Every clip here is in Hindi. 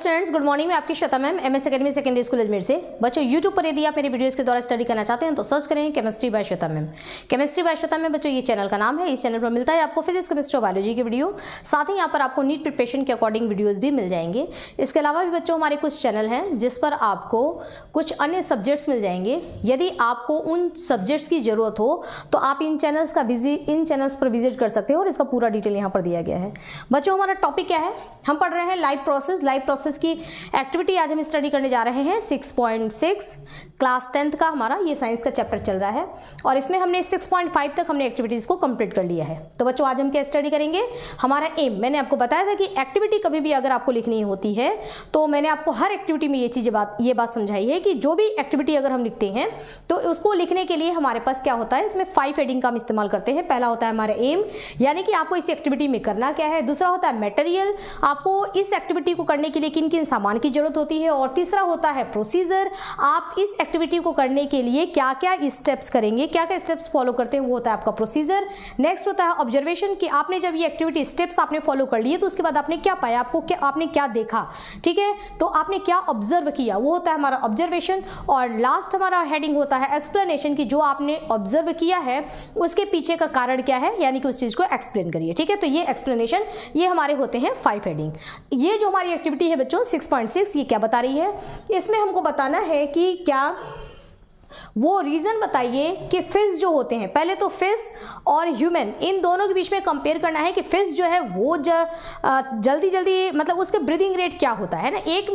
Students, good morning. मैं आपकी Shweta ma'am, MS academy secondary school Ajmer से। बच्चों, यूट्यूब पर यदि आप मेरे वीडियोस के द्वारा स्टडी करना चाहते हैं तो सर्च करें chemistry bye Shweta ma'am. Chemistry bye Shweta ma'am बच्चों, ये चैनल का नाम है। इस चैनल पर मिलता है आपको फिजिक्स, केमिस्ट्री और बायोलॉजी के वीडियो, साथ ही यहाँ पर आपको नीट प्रिपरेशन के अकॉर्डिंग वीडियोज़ भी मिल जाएंगे। इसके अलावा भी बच्चों हमारे कुछ चैनल हैं जिस पर आपको कुछ अन्य सब्जेक्ट्स मिल जाएंगे। यदि आपको उन सब्जेक्ट्स की जरूरत हो तो आप इन चैनल्स पर विजिट कर सकते हो और इसका पूरा डिटेल यहाँ पर दिया गया है। बच्चों, हमारा टॉपिक क्या है? हम पढ़ रहे हैं लाइव प्रोसेस की एक्टिविटी आज हम स्टडी करने जा रहे हैं। 6.6 क्लास 10th का हमारा ये साइंस का चैप्टर चल रहा है और इसमें हमने 6.5 तक हमने एक्टिविटीज को कंप्लीट कर लिया है। तो बच्चों, आज हम क्या स्टडी करेंगे? हमारा एम, मैंने आपको बताया था कि एक्टिविटी कभी भी अगर आपको लिखनी होती है तो मैंने आपको हर एक्टिविटी में ये बात समझाई है कि जो भी एक्टिविटी अगर हम लिखते हैं तो उसको लिखने के लिए हमारे पास क्या होता है, इसमें 5 हेडिंग का हम इस्तेमाल करते हैं। पहला होता है हमारा एम, यानी कि आपको इस एक्टिविटी में करना क्या है। दूसरा होता है मटेरियल, आपको इस एक्टिविटी को करने के लिए किन किन सामान की जरूरत होती है। और तीसरा होता है प्रोसीजर, आप इस एक्टिविटी को करने के लिए क्या क्या स्टेप्स करेंगे, क्या क्या स्टेप्स फॉलो करते हैं, वो होता है आपका प्रोसीजर। नेक्स्ट होता है ऑब्जर्वेशन, कि आपने जब ये एक्टिविटी स्टेप्स आपने फॉलो कर लिए तो उसके बाद आपने क्या पाया, आपने क्या देखा, ठीक है, तो आपने क्या ऑब्जर्व किया, वो होता है हमारा ऑब्जर्वेशन। और लास्ट हमारा हेडिंग होता है एक्सप्लेनेशन, की जो आपने ऑब्जर्व किया है उसके पीछे का कारण क्या है, यानी कि उस चीज को एक्सप्लेन करिए। ठीक है, तो ये एक्सप्लेनेशन, ये हमारे होते हैं 5 हेडिंग। ये जो हमारी एक्टिविटी है बच्चों 6.6, ये क्या बता रही है? इसमें हमको बताना है कि क्या वो रीजन बताइए कि फिश जो होते हैं, पहले तो फिश और ह्यूमन, इन दोनों के बीच में कंपेयर करना है कि फिश जो है वो जल्दी जल्दी मतलब उसके ब्रीदिंग रेट क्या होता है ना। एक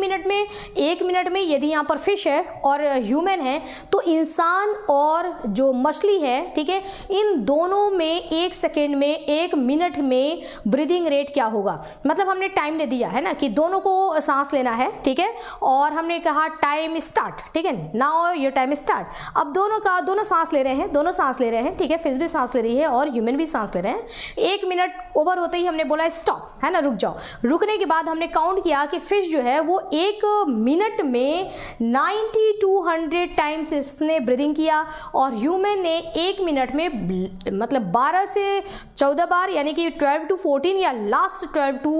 मिनट में यदि यहाँ पर फिश है और ह्यूमन है तो इंसान और जो मछली है, ठीक है, इन दोनों में 1 सेकेंड में 1 मिनट में ब्रीदिंग रेट क्या होगा। मतलब हमने टाइम दे दिया है ना कि दोनों को सांस लेना है, ठीक है, और हमने कहा टाइम स्टार्ट, ठीक है, नाउ योर टाइम स्टार्ट। अब दोनों सांस ले रहे हैं, ठीक है, फिश भी सांस ले रही है और ह्यूमन भी सांस ले रहे हैं। 1 मिनट ओवर होते ही हमने बोला स्टॉप, है ना, रुक जाओ। रुकने के बाद हमने काउंट किया कि फिश जो है वो 1 मिनट में 90 to 100 टाइम्स इसने ब्रीदिंग किया और ह्यूमन ने 1 मिनट में मतलब 12 से 14 बार, यानी कि 12 to 14 या लास्ट 12 to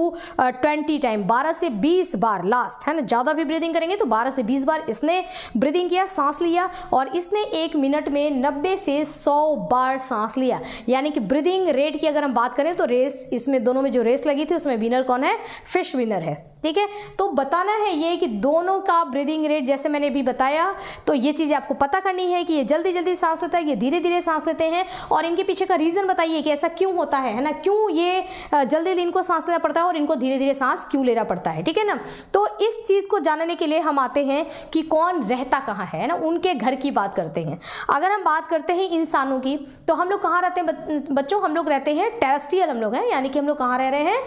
20 टाइम, 12 से 20 बार लास्ट, है ना, ज़्यादा भी ब्रीदिंग करेंगे तो 12 से 20 बार इसने ब्रीदिंग किया, सांस लिया, और इसने 1 मिनट में 90 से 100 बार सांस लिया। यानी कि ब्रीदिंग रेट की अगर हम बात करें तो रेस, इसमें दोनों में जो रेस लगी थी उसमें विनर कौन है? फिश विनर है। ठीक है, तो बताना है ये कि दोनों का ब्रीदिंग रेट, जैसे मैंने अभी बताया, तो ये चीज़ें आपको पता करनी है कि ये जल्दी जल्दी सांस लेता है, ये धीरे धीरे सांस लेते हैं, और इनके पीछे का रीज़न बताइए कि ऐसा क्यों होता है ना, क्यों ये जल्दी इनको सांस लेना पड़ता है और इनको धीरे धीरे सांस क्यों लेना पड़ता है। ठीक है ना, तो इस चीज़ को जानने के लिए हम आते हैं कि कौन रहता कहाँ है ना, उनके घर की बात करते हैं। अगर हम बात करते हैं इंसानों की तो हम लोग कहाँ रहते हैं बच्चों? हम लोग रहते हैं टेरेस्ट्रियल, हम लोग हैं, यानी कि हम लोग कहाँ रह रहे हैं?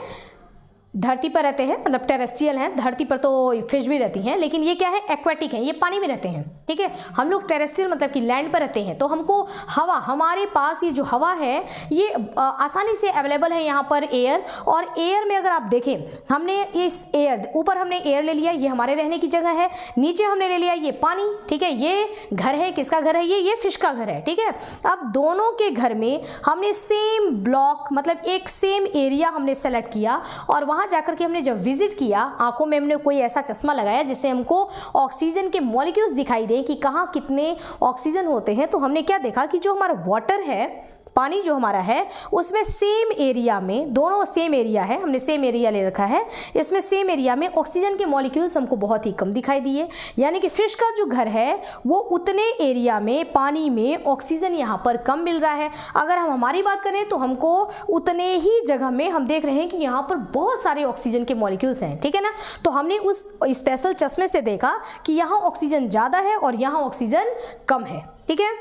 धरती पर रहते हैं, मतलब टेरेस्ट्रियल हैं। धरती पर तो फिश भी रहती हैं, लेकिन ये क्या है? एक्वेटिक हैं, ये पानी में रहते हैं। ठीक है, हम लोग टेरेस्ट्रियल मतलब कि लैंड पर रहते हैं। तो हमको हवा, हमारे पास ये जो हवा है ये आसानी से अवेलेबल है यहाँ पर एयर, और एयर में अगर आप देखें, हमने इस एयर, ऊपर हमने एयर ले लिया, ये हमारे रहने की जगह है, नीचे हमने ले लिया ये पानी, ठीक है, ये घर है, किसका घर है? ये फिश का घर है। ठीक है, अब दोनों के घर में हमने सेम ब्लॉक, मतलब एक सेम एरिया हमने सेलेक्ट किया, और वहाँ जाकर के हमने जब विजिट किया, आंखों में हमने कोई ऐसा चश्मा लगाया जिससे हमको ऑक्सीजन के मॉलिक्यूल्स दिखाई दे कि कहाँ कितने ऑक्सीजन होते हैं। तो हमने क्या देखा कि जो हमारा वाटर है, पानी जो हमारा है, उसमें सेम एरिया में, दोनों सेम एरिया है, हमने सेम एरिया ले रखा है, इसमें सेम एरिया में ऑक्सीजन के मॉलिक्यूल्स हमको बहुत ही कम दिखाई दिए। यानी कि फिश का जो घर है वो उतने एरिया में, पानी में ऑक्सीजन यहाँ पर कम मिल रहा है। अगर हम हमारी बात करें तो हमको उतने ही जगह में हम देख रहे हैं कि यहाँ पर बहुत सारे ऑक्सीजन के मॉलिक्यूल्स हैं। ठीक है ना, तो हमने उस स्पेशल चश्मे से देखा कि यहाँ ऑक्सीजन ज़्यादा है और यहाँ ऑक्सीजन कम है। ठीक है,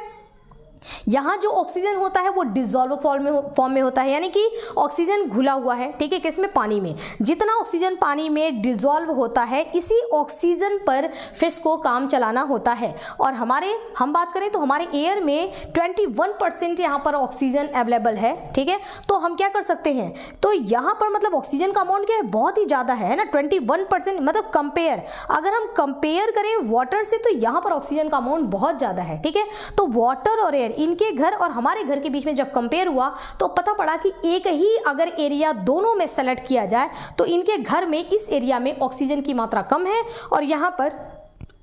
यहाँ जो ऑक्सीजन होता है वो डिजॉल्व फॉर्म में होता है, यानी कि ऑक्सीजन घुला हुआ है। ठीक है, किसमें? पानी में। जितना ऑक्सीजन पानी में डिजॉल्व होता है, इसी ऑक्सीजन पर फिश को काम चलाना होता है। और हम बात करें तो हमारे एयर में 21% यहाँ पर ऑक्सीजन अवेलेबल है। ठीक है, तो हम क्या कर सकते हैं, तो यहाँ पर मतलब ऑक्सीजन का अमाउंट क्या है? बहुत ही ज़्यादा है ना, 21%, मतलब अगर हम कंपेयर करें वाटर से तो यहाँ पर ऑक्सीजन का अमाउंट बहुत ज़्यादा है। ठीक है, तो वाटर और एयर इनके घर और हमारे घर के बीच में जब कंपेयर हुआ तो पता पड़ा कि एक ही अगर एरिया दोनों में सेलेक्ट किया जाए तो इनके घर में इस एरिया में ऑक्सीजन की मात्रा कम है और यहाँ पर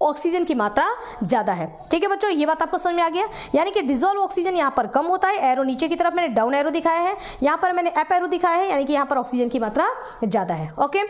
ऑक्सीजन की मात्रा ज्यादा है। ठीक है बच्चों, ये बात आपको समझ में आ गया। यानी कि डिसॉल्व ऑक्सीजन यहाँ पर कम होता है, एरो नीचे की तरफ मैंने डाउन एरो दिखाया है, यहाँ पर मैंने अप एरो दिखाया है, यानी कि यहाँ पर ऑक्सीजन की मात्रा ज्यादा है। ओके,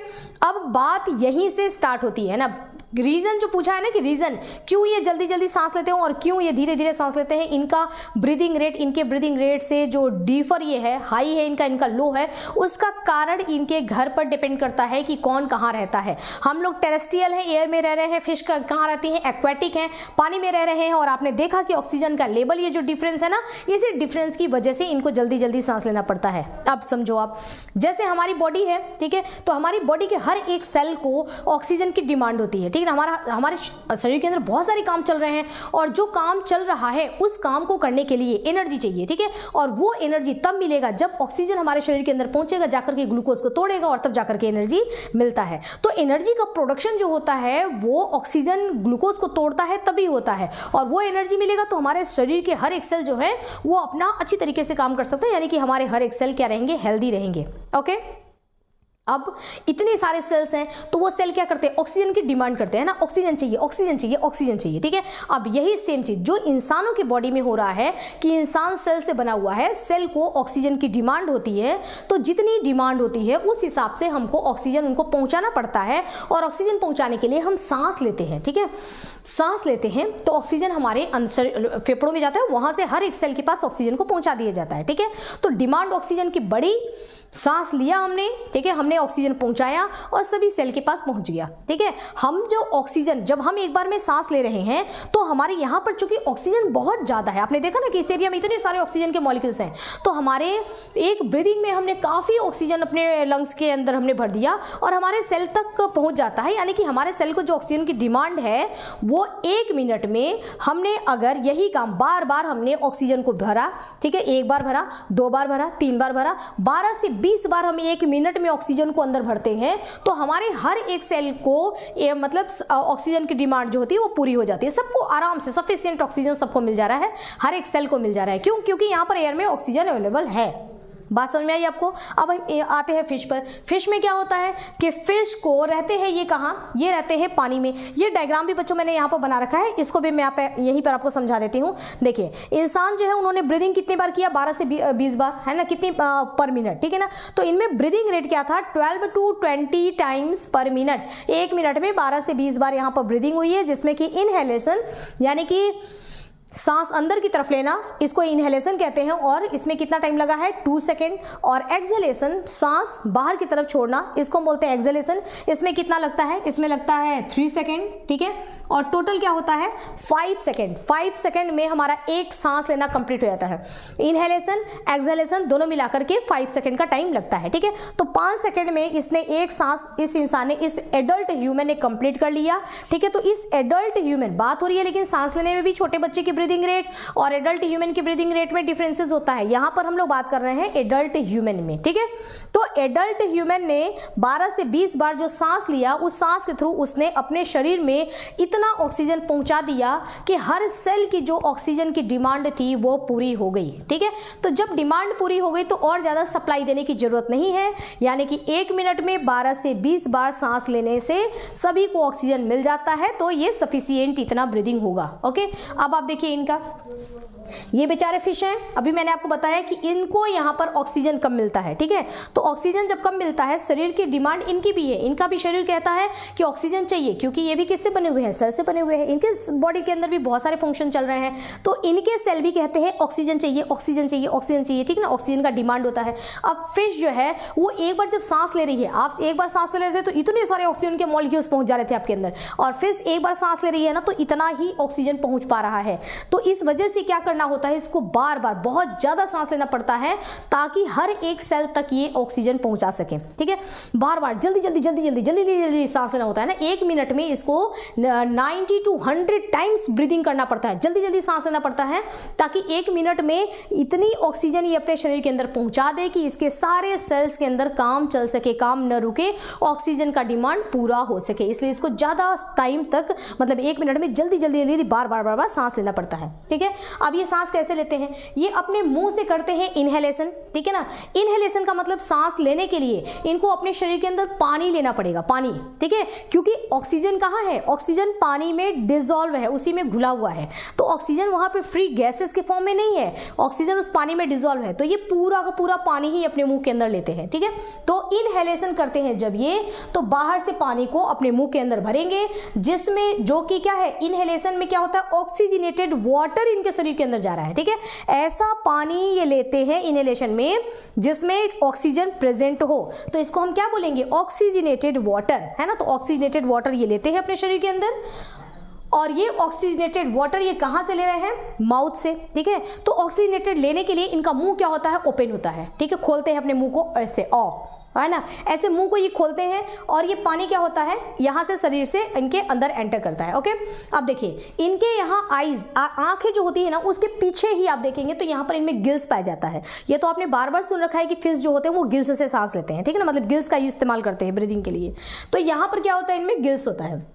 अब बात यहीं से स्टार्ट होती है ना, रीजन जो पूछा है ना कि रीजन क्यों ये जल्दी जल्दी सांस लेते हैं और क्यों ये धीरे धीरे सांस लेते हैं, इनका ब्रीदिंग रेट, इनके ब्रीदिंग रेट से जो डिफर ये है, हाई है इनका लो है, उसका कारण इनके घर पर डिपेंड करता है कि कौन कहाँ रहता है। हम लोग टेरेस्ट्रियल है, एयर में रह रहे हैं, फिश का कहाँ रहती है, एक्वेटिक है, पानी में रह रहे हैं, और आपने देखा कि ऑक्सीजन का लेवल, ये जो डिफरेंस है ना, इसी डिफरेंस की वजह से इनको जल्दी जल्दी सांस लेना पड़ता है। अब समझो आप, जैसे हमारी बॉडी है, ठीक है, तो हमारी बॉडी के हर एक सेल को ऑक्सीजन की डिमांड होती है। ठीक है, हमारे शरीर के अंदर बहुत सारे काम चल रहे हैं और जो काम चल रहा है उस काम को करने के लिए एनर्जी चाहिए। ठीक है, और वो एनर्जी तब मिलेगा जब ऑक्सीजन हमारे शरीर के अंदर पहुंचेगा, जाकर के ग्लूकोज को तोड़ेगा और तब जाकर के एनर्जी मिलता है। तो एनर्जी का प्रोडक्शन जो होता है वो ऑक्सीजन ग्लूकोज को तोड़ता है तभी होता है, और वो एनर्जी मिलेगा तो हमारे शरीर के हर एक सेल जो है वो अपना अच्छी तरीके से काम कर सकता है, यानी कि हमारे हर एक सेल क्या रहेंगे, हेल्दी रहेंगे। ओके, अब इतने सारे सेल्स हैं तो वो सेल क्या करते हैं, ऑक्सीजन की डिमांड करते हैं ना, ऑक्सीजन चाहिए, ऑक्सीजन चाहिए, ऑक्सीजन चाहिए। ठीक है, अब यही सेम चीज जो इंसानों की बॉडी में हो रहा है कि इंसान सेल से बना हुआ है, सेल को ऑक्सीजन की डिमांड होती है, तो जितनी डिमांड होती है उस हिसाब से हमको ऑक्सीजन उनको पहुंचाना पड़ता है, और ऑक्सीजन पहुंचाने के लिए हम सांस लेते हैं। ठीक है, सांस लेते हैं तो ऑक्सीजन हमारे फेफड़ों में जाता है, वहां से हर एक सेल के पास ऑक्सीजन को पहुंचा दिया जाता है। ठीक है, तो डिमांड ऑक्सीजन की बढ़ी, सांस लिया हमने, ठीक है, हमने ऑक्सीजन पहुंचाया और सभी सेल के पास पहुंच गया। ठीक है, हम जो ऑक्सीजन, जब हम एक बार में सांस ले रहे हैं तो हमारे यहाँ पर चूंकि ऑक्सीजन बहुत ज्यादा है, आपने देखा ना कि इस एरिया में इतने सारे ऑक्सीजन के मॉलिक्यूल्स हैं, तो हमारे एक ब्रीदिंग में हमने काफी ऑक्सीजन अपने लंग्स के अंदर हमने भर दिया और हमारे सेल तक पहुंच जाता है। यानी कि हमारे सेल को जो ऑक्सीजन की डिमांड है वो 1 मिनट में हमने अगर यही काम बार बार हमने ऑक्सीजन को भरा, ठीक है, 1 बार भरा, 2 बार भरा, 3 बार भरा, 12 से 20 बार हम 1 मिनट में ऑक्सीजन को अंदर भरते हैं, तो हमारे हर एक सेल को मतलब ऑक्सीजन की डिमांड जो होती है वो पूरी हो जाती है। सबको आराम से सफिशिएंट ऑक्सीजन सबको मिल जा रहा है, हर एक सेल को मिल जा रहा है। क्यों? क्योंकि यहाँ पर एयर में ऑक्सीजन अवेलेबल है। बात समझ में आई आपको? अब हम आते हैं फिश पर। फिश में क्या होता है कि फिश को रहते हैं ये कहाँ, ये रहते हैं पानी में। ये डायग्राम भी बच्चों मैंने यहाँ पर बना रखा है, इसको भी मैं यहाँ पे यहीं पर आपको समझा देती हूँ। देखिए, इंसान जो है उन्होंने ब्रीदिंग कितनी बार किया, 12 से 20 बार, है ना, कितनी पर मिनट, ठीक है ना। तो इनमें ब्रीदिंग रेट क्या था, 12 to 20 टाइम्स पर मिनट। 1 मिनट में 12 से 20 बार यहाँ पर ब्रीदिंग हुई है, जिसमें कि इनहेलेशन यानी कि सांस अंदर की तरफ लेना, इसको इनहेलेशन कहते हैं, और इसमें कितना टाइम लगा है, 2 सेकेंड। और एक्सहेलेशन, सांस बाहर की तरफ छोड़ना, इसको बोलते हैं एक्सहेलेशन, इसमें कितना लगता है, इसमें लगता है 3 सेकेंड, ठीक है। और टोटल क्या होता है 5 सेकेंड। 5 सेकेंड में हमारा एक सांस लेना कंप्लीट हो जाता है। इनहेलेशन एक्सहेलेशन दोनों मिलाकर के 5 सेकेंड का टाइम लगता है, ठीक है। तो 5 सेकेंड में इसने एक सांस, इस इंसान ने, इस एडल्ट ह्यूमन ने कंप्लीट कर लिया, ठीक है। तो इस एडल्ट ह्यूमन, बात हो रही है लेकिन सांस लेने में भी छोटे बच्चे की ब्रीदिंग रेट और एडल्ट ह्यूमन की ब्रीदिंग रेट में डिफरेंसेस होता है। यहां पर हम लोग बात कर रहे हैं एडल्ट ह्यूमन में, ठीक है। तो एडल्ट ह्यूमन ने 12 से 20 बार जो सांस लिया, उस सांस के थ्रू उसने अपने शरीर में इतना ऑक्सीजन पहुंचा दिया कि हर सेल की जो ऑक्सीजन की डिमांड थी वो पूरी हो गई, ठीक है। तो जब डिमांड पूरी हो गई तो और ज्यादा सप्लाई देने की जरूरत नहीं है, यानी कि 1 मिनट में 12 से 20 बार सांस लेने से सभी को ऑक्सीजन मिल जाता है। तो ये सफिशिएंट इतना ब्रीदिंग होगा। ओके, अब आप देखिए इनका, ये बेचारे फिश हैं, अभी मैंने आपको बताया कि इनको यहाँ पर ऑक्सीजन कम मिलता है, ठीक है। तो ऑक्सीजन जब कम मिलता है, शरीर की डिमांड इनकी भी है, इनका भी शरीर कहता है कि ऑक्सीजन चाहिए, क्योंकि ये भी किससे बने हुए हैं, सेल से बने हुए हैं। इनके बॉडी के अंदर भी बहुत सारे फंक्शन चल रहे हैं, तो इनके सेल भी कहते हैं ऑक्सीजन चाहिए, ऑक्सीजन चाहिए, ऑक्सीजन चाहिए, ठीक है ना। ऑक्सीजन का डिमांड होता है। अब फिश जो है वो एक बार जब सांस ले रही है, आप एक बार सांस ले रहे थे तो इतने सारे ऑक्सीजन के मॉलिक्यूल्स पहुंच जा रहे थे आपके अंदर, और फिश एक बार सांस ले रही है ना तो इतना ही ऑक्सीजन पहुंच पा रहा है। तो इस वजह से क्या करना होता है, इसको बार बार बहुत ज्यादा सांस लेना पड़ता है ताकि हर एक सेल तक ये ऑक्सीजन पहुंचा सके, ठीक है। बार बार जल्दी जल्दी जल्दी जल्दी जल्दी जल्दी सांस लेना होता है ना। 1 मिनट में इसको 90 to 100 टाइम्स ब्रीदिंग करना पड़ता है, जल्दी जल्दी सांस लेना पड़ता है, ताकि 1 मिनट में इतनी ऑक्सीजन ये अपने शरीर के अंदर पहुंचा दे कि इसके सारे सेल्स के अंदर काम चल सके, काम न रुके, ऑक्सीजन का डिमांड पूरा हो सके। इसलिए इसको ज्यादा टाइम तक, मतलब 1 मिनट में जल्दी जल्दी जल्दी बार बार बार बार सांस लेना पड़ता है, ठीक है। अब ये सांस कैसे लेते हैं, ये अपने मुंह से करते हैं इनहेलेशन, ठीक है ना। इनहेलेशन का मतलब सांस लेने के लिए इनको अपने शरीर के अंदर पानी लेना पड़ेगा, पानी, ठीक है, क्योंकि ऑक्सीजन कहाँ है, ऑक्सीजन पानी में डिसॉल्व है, उसी में घुला हुआ है, तो ऑक्सीजन वहां पे फ्री गैसेस के फॉर्म में नहीं है, ऑक्सीजन उस पानी में डिसॉल्व है, तो ये पूरा का पूरा पानी ही अपने मुंह के अंदर लेते हैं, ठीक है। तो इनहेलेशन करते हैं जब ये, तो बाहर से पानी को अपने मुंह के अंदर भरेंगे, जिसमें जो कि क्या है, इनहेलेशन में क्या होता है, ऑक्सीजनेटेड वाटर इनके शरीर के अंदर जा रहा है, ठीक है। ऐसा पानी ये लेते हैं इनहेलेशन में जिसमें ऑक्सीजन प्रेजेंट हो, तो इसको हम क्या बोलेंगे, ऑक्सीजनेटेड वाटर, है ना। तो ऑक्सीजनेटेड वाटर ये लेते हैं अपने शरीर के अंदर, और ये ऑक्सीजनेटेड वाटर ये कहां से ले रहे हैं, माउथ से, ठीक है। तो ऑक्सीजनेटेड लेने के लिए इनका मुंह क्या होता है, ओपन होता है, ठीक है, खोलते हैं अपने मुंह को ऐसे, है ना, ऐसे मुंह को ये खोलते हैं, और ये पानी क्या होता है, यहां से शरीर से इनके अंदर एंटर करता है, ओके। अब देखिए इनके यहाँ आईज, आंखें जो होती है ना, उसके पीछे ही आप देखेंगे तो यहाँ पर इनमें गिल्स पाया जाता है। ये तो आपने बार बार सुन रखा है कि फिश जो होते हैं वो गिल्स से सांस लेते हैं, ठीक है ना, मतलब गिल्स का ही इस्तेमाल करते हैं ब्रीदिंग के लिए। तो यहाँ पर क्या होता है, इनमें गिल्स होता है,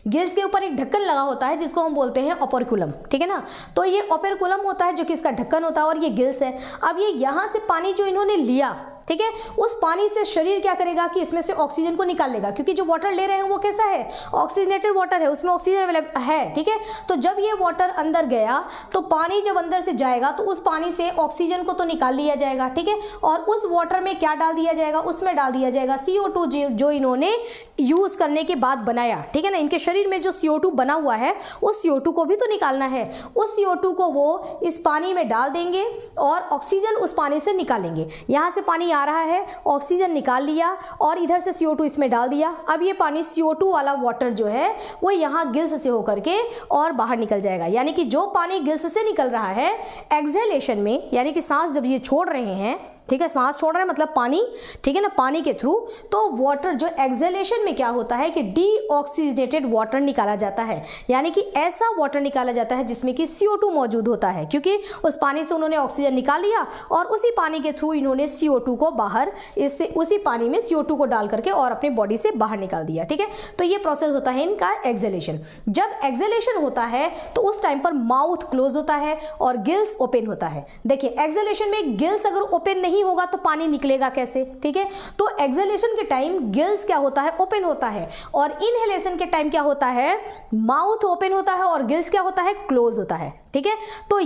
गिल्स के ऊपर एक ढक्कन लगा होता है जिसको हम बोलते हैं ओपर्कुलम, ठीक है ना। तो ये ओपर्कुलम होता है जो कि इसका ढक्कन होता है, और ये गिल्स है। अब ये यहाँ से पानी जो इन्होंने लिया, ठीक है, उस पानी से शरीर क्या करेगा कि इसमें से ऑक्सीजन को निकाल लेगा, क्योंकि जो वाटर ले रहे हैं वो कैसा है, ऑक्सीजनेटेड वाटर है, उसमें ऑक्सीजन अवेलेबल है, ठीक है। तो जब ये वाटर अंदर गया, तो पानी जब अंदर से जाएगा तो उस पानी से ऑक्सीजन को तो निकाल लिया जाएगा, ठीक है, और उस वाटर में क्या डाल दिया जाएगा, उसमें डाल दिया जाएगा CO2 जो इन्होंने यूज करने के बाद बनाया, ठीक है ना। इनके शरीर में जो CO2 बना हुआ है उस CO2 को भी तो निकालना है, उस CO2 को वो इस पानी में डाल देंगे और ऑक्सीजन उस पानी से निकालेंगे। यहाँ से पानी आ रहा है, ऑक्सीजन निकाल लिया और इधर से CO2 इसमें डाल दिया। अब ये पानी CO2 वाला वाटर जो है वो यहाँ गिल्स से होकर के और बाहर निकल जाएगा, यानी कि जो पानी गिल्स से निकल रहा है एक्सहेलेशन में, यानी कि सांस जब ये छोड़ रहे हैं, ठीक है, सांस छोड़ रहे हैं मतलब पानी, ठीक है ना, पानी के थ्रू, तो वाटर जो एक्सहेलेशन में क्या होता है कि डीऑक्सीजनेटेड वाटर निकाला जाता है, यानी कि ऐसा वाटर निकाला जाता है जिसमें कि CO2 मौजूद होता है, क्योंकि उस पानी से उन्होंने ऑक्सीजन निकाल लिया और उसी पानी के थ्रू इन्होंने CO2 को बाहर, इससे उसी पानी में CO2 को डाल करके और अपनी बॉडी से बाहर निकाल दिया, ठीक है। तो ये प्रोसेस होता है इनका एक्सहेलेशन। जब एक्सहेलेशन होता है तो उस टाइम पर माउथ क्लोज होता है और गिल्स ओपन होता है। देखिए एक्सहेलेशन में गिल्स अगर ओपन नहीं होगा तो पानी निकलेगा कैसे, ठीक है। तो एक्सहेलेशन के टाइम गिल्स क्या होता है, ओपन होता है, और इनहेलेशन के टाइम क्या होता है, माउथ ओपन होता है और गिल्स क्या होता है, क्लोज होता है, ठीक है। तो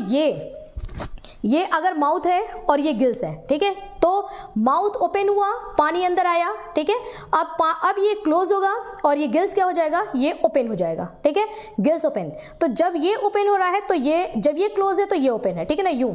ये अगर माउथ है और ये गिल्स है, ठीक है, तो माउथ ओपन हुआ, पानी अंदर आया, ठीक है। अब ये क्लोज होगा और ये गिल्स क्या हो जाएगा, ये ओपन हो जाएगा, ठीक है, गिल्स ओपन। तो जब ये ओपन हो रहा है तो ये, जब ये क्लोज है तो ये ओपन है, ठीक है ना, यूं,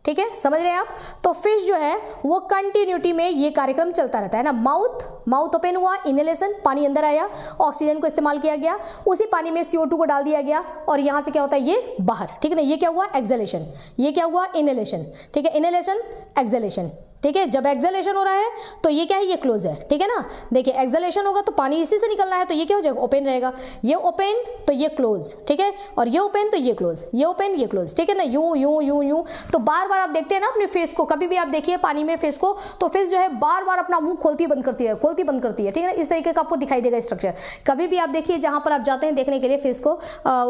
ठीक है, समझ रहे हैं आप। तो फिश जो है वो कंटिन्यूटी में ये कार्यक्रम चलता रहता है ना, माउथ ओपन हुआ, इनहेलेशन, पानी अंदर आया, ऑक्सीजन को इस्तेमाल किया गया, उसी पानी में CO2 को डाल दिया गया और यहाँ से क्या होता है, ये बाहर, ठीक है ना। ये क्या हुआ, एक्सहेलेशन, ये क्या हुआ, इनहेलेशन, ठीक है, इनहेलेशन, एक्सहेलेशन, ठीक है। जब एक्सहेलेशन हो रहा है तो ये क्या है, ये क्लोज है, ठीक है ना। देखिए एक्सहेलेशन होगा तो पानी इसी से निकलना है, तो ये क्या हो जाएगा, ओपन रहेगा, ये ओपन तो ये क्लोज, ठीक है, और ये ओपन तो ये क्लोज, ये ओपन ये क्लोज, ठीक है ना, यूं यूं यूं यूं। तो बार बार आप देखते हैं ना अपने फेस को, कभी भी आप देखिए पानी में फेस को, तो फेस जो है बार बार अपना मुंह खोलती बंद करती है, खोलती बंद करती है, ठीक है ना। इस तरीके का आपको दिखाई देगा स्ट्रक्चर। कभी भी आप देखिए जहां पर आप जाते हैं देखने के लिए फेस को,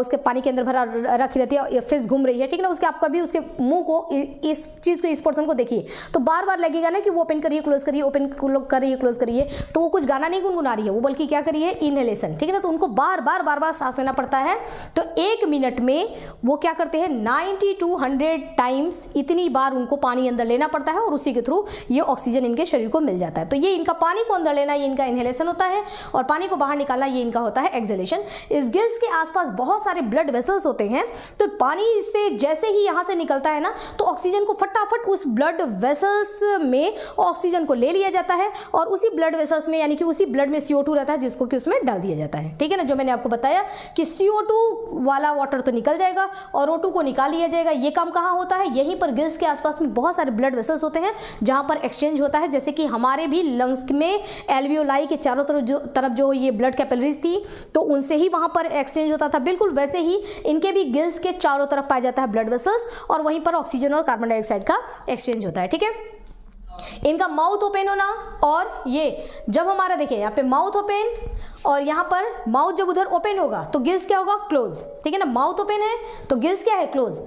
उसके पानी के अंदर भरा रखी रहती है, फेस घूम रही है, ठीक है ना, उसके आप कभी उसके मुंह को, इस चीज को, इस पोर्शन को देखिए तो बार बार लगेगा ना कि वो ओपन करिए क्लोज करिए, ओपन करिए क्लोज करिए, तो वो कुछ गाना नहीं गुनगुना रही है, वो बल्कि क्या करिए, इनहेलेशन, ठीक है ना। तो उनको बार बार सांस लेना पड़ता है। तो 1 मिनट में वो क्या करते हैं, 90 to 100 टाइम्स इतनी बार उनको पानी अंदर लेना पड़ता है और उसी के थ्रू ये ऑक्सीजन इनके शरीर को मिल जाता है। तो ये इनका पानी को अंदर लेना, ये इनका इनहेलेशन होता है, और पानी को बाहर निकालना, ये इनका होता है एक्सहेलेशन। इस गिल्स के आसपास बहुत सारे ब्लड वेसल्स होते हैं, तो पानी से जैसे ही यहाँ से निकलता है ना, तो ऑक्सीजन को फटाफट उस ब्लड वेसल्स में ऑक्सीजन को ले लिया जाता है और उसी ब्लड वेसल्स में, यानी कि उसी ब्लड में CO2 रहता है जिसको कि उसमें डाल दिया जाता है, ठीक है ना। जो मैंने आपको बताया कि CO2 वाला वाटर तो निकल जाएगा और O2 को निकाल लिया जाएगा। ये काम कहाँ होता है, यहीं पर गिल्स के आसपास में बहुत सारे ब्लड वेसल्स होते हैं जहां पर एक्सचेंज होता है, जैसे कि हमारे भी लंग्स में एल्वियोलाई के चारों तरफ जो ये ब्लड कैपिलरीज थी तो उनसे ही वहां पर एक्सचेंज होता था, बिल्कुल वैसे ही इनके भी गिल्स के चारों तरफ पाया जाता है ब्लड वेसल्स, और वहीं पर ऑक्सीजन और कार्बन डाइऑक्साइड का एक्सचेंज होता है, ठीक है। इनका माउथ ओपन होना, और ये जब हमारा देखिए यहाँ पे माउथ ओपन और यहाँ पर माउथ जब उधर ओपन होगा तो गिल्स क्या होगा, क्लोज, ठीक है ना। माउथ ओपन है तो गिल्स क्या है, क्लोज।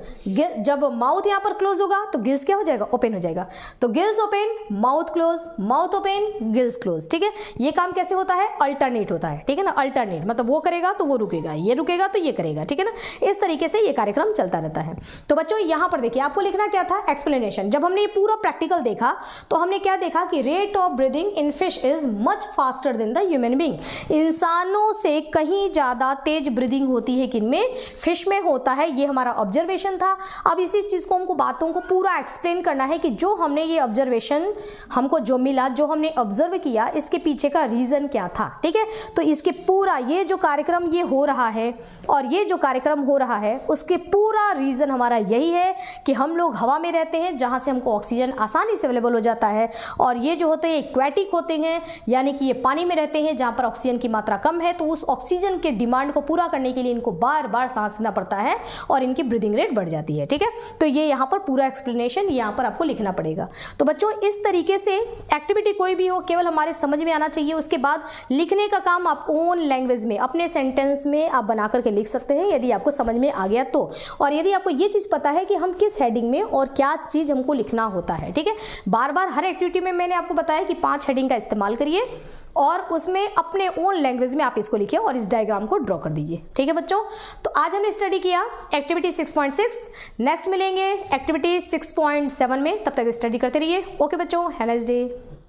जब माउथ यहाँ पर क्लोज होगा तो गिल्स क्या हो जाएगा, ओपन हो जाएगा। तो gills open, mouth close, mouth open, gills close, ठीक है। ये काम कैसे होता है, अल्टरनेट होता है, ठीक है ना। अल्टरनेट मतलब वो करेगा तो वो रुकेगा, ये रुकेगा तो ये करेगा, ठीक है ना। इस तरीके से ये कार्यक्रम चलता रहता है। तो बच्चों यहाँ पर देखिए आपको लिखना क्या था, एक्सप्लेनेशन। जब हमने ये पूरा प्रैक्टिकल देखा तो हमने क्या देखा कि rate of breathing in fish is much faster than the human being. इंसानों से कहीं ज्यादा तेज ब्रीदिंग होती है किनमें, फिश में होता है। ये हमारा ऑब्जर्वेशन था। अब इसी चीज को हमको बातों को पूरा एक्सप्लेन करना है कि जो हमने ये ऑब्जर्वेशन हमको जो मिला, जो हमने ऑब्जर्व किया, इसके पीछे का रीजन क्या था, ठीक है। तो इसके पूरा ये जो कार्यक्रम ये हो रहा है और ये जो कार्यक्रम हो रहा है उसके पूरा रीजन हमारा यही है कि हम लोग हवा में रहते हैं जहां से हमको ऑक्सीजन आसानी से अवेलेबल हो जाता है, और ये जो होते हैं एक्वेटिक होते हैं, यानी कि ये पानी में रहते हैं जहां पर ऑक्सीजन की मात्रा कम है। तो उस ऑक्सीजन के डिमांड को पूरा करने के लिए इनको बार बार सांस लेना पड़ता है और इनकी ब्रीदिंग रेट बढ़ जाती है, ठीक है। तो ये यहाँ पर पूरा एक्सप्लेनेशन यहाँ पर आपको लिखना पड़ेगा। तो बच्चों इस तरीके से एक्टिविटी कोई भी हो केवल हमारे समझ में आना चाहिए। उसके बाद लिखने का काम आप ओन लैंग्वेज में अपने सेंटेंस में आप बना करके लिख सकते हैं यदि आपको समझ में आ गया तो। और यदि आपको ये चीज पता है कि हम किस हेडिंग में और क्या चीज हमको लिखना होता है, ठीक है। बार बार हर एक्टिविटी में मैंने आपको बताया कि 5 हेडिंग का इस्तेमाल करिए और उसमें अपने ओन लैंग्वेज में आप इसको लिखिए और इस डायग्राम को ड्रॉ कर दीजिए, ठीक है बच्चों। तो आज हमने स्टडी किया एक्टिविटी 6.6। नेक्स्ट मिलेंगे एक्टिविटी 6.7 में, तब तक स्टडी करते रहिए। ओके बच्चों, हैव अ नाइस डे।